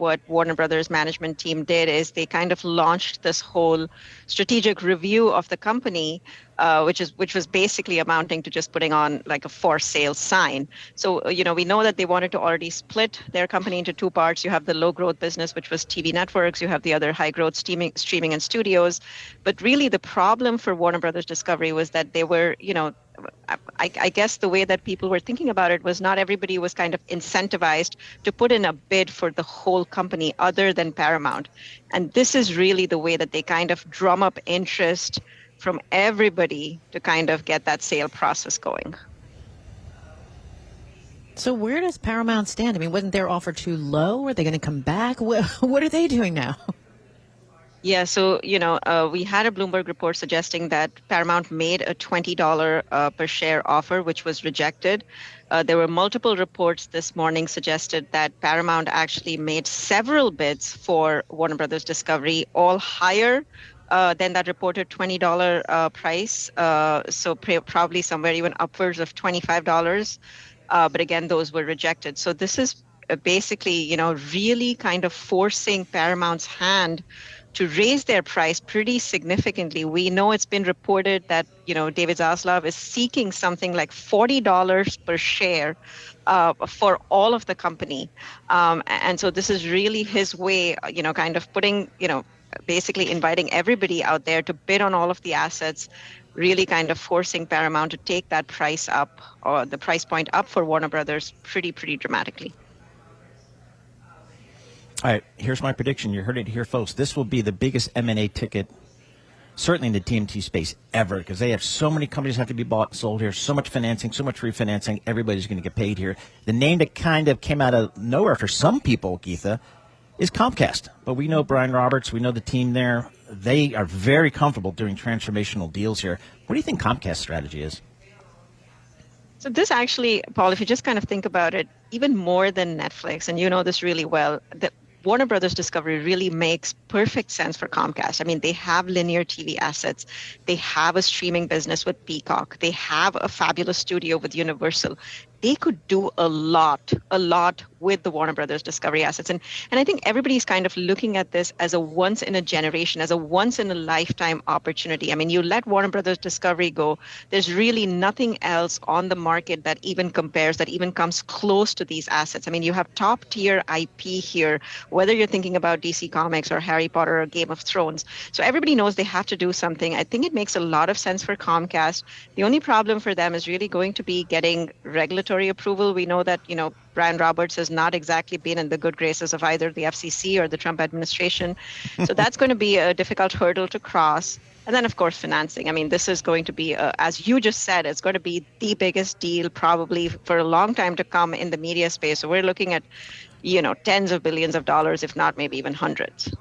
what Warner Brothers management team did is they kind of launched this whole strategic review of the company, which was basically amounting to just putting on like a for sale sign. So, we know that they wanted to already split their company into two parts. You have the low growth business, which was TV networks. You have the other high growth streaming and studios. But really the problem for Warner Brothers Discovery was that they were, I guess the way that people were thinking about it was not everybody was kind of incentivized to put in a bid for the whole company other than Paramount. And this is really the way that they kind of drum up interest from everybody to kind of get that sale process going. So where does Paramount stand? I mean, wasn't their offer too low? Are they going to come back? What are they doing now? Yeah, so, we had a Bloomberg report suggesting that Paramount made a $20 per share offer, which was rejected. There were multiple reports this morning suggested that Paramount actually made several bids for Warner Brothers Discovery, all higher than that reported $20 price. So probably somewhere even upwards of $25. But again, those were rejected. So this is basically, really kind of forcing Paramount's hand to raise their price pretty significantly. We know it's been reported that, David Zaslav is seeking something like $40 per share for all of the company. And so this is really his way, kind of putting, basically inviting everybody out there to bid on all of the assets, really kind of forcing Paramount to take that price up, or the price point up for Warner Brothers pretty dramatically. All right, here's my prediction. You heard it here, folks. This will be the biggest M&A ticket, certainly in the TMT space ever, because they have so many companies have to be bought and sold here, so much financing, so much refinancing. Everybody's going to get paid here. The name that kind of came out of nowhere for some people, Geetha, is Comcast. But we know Brian Roberts. We know the team there. They are very comfortable doing transformational deals here. What do you think Comcast's strategy is? So this actually, Paul, if you just kind of think about it, even more than Netflix, and you know this really well, that Warner Brothers Discovery really makes perfect sense for Comcast. I mean, they have linear TV assets. They have a streaming business with Peacock. They have a fabulous studio with Universal. They could do a lot with the Warner Brothers Discovery assets. And I think everybody's kind of looking at this as a once in a generation, as a once in a lifetime opportunity. I mean, you let Warner Brothers Discovery go, there's really nothing else on the market that even compares, that even comes close to these assets. I mean, you have top tier IP here, whether you're thinking about DC Comics or Harry Potter or Game of Thrones. So everybody knows they have to do something. I think it makes a lot of sense for Comcast. The only problem for them is really going to be getting regulatory approval. We know that, Brian Roberts has not exactly been in the good graces of either the FCC or the Trump administration. So that's going to be a difficult hurdle to cross. And then, of course, financing. I mean, this is going to be, as you just said, it's going to be the biggest deal probably for a long time to come in the media space. So we're looking at, tens of billions of dollars, if not maybe even hundreds.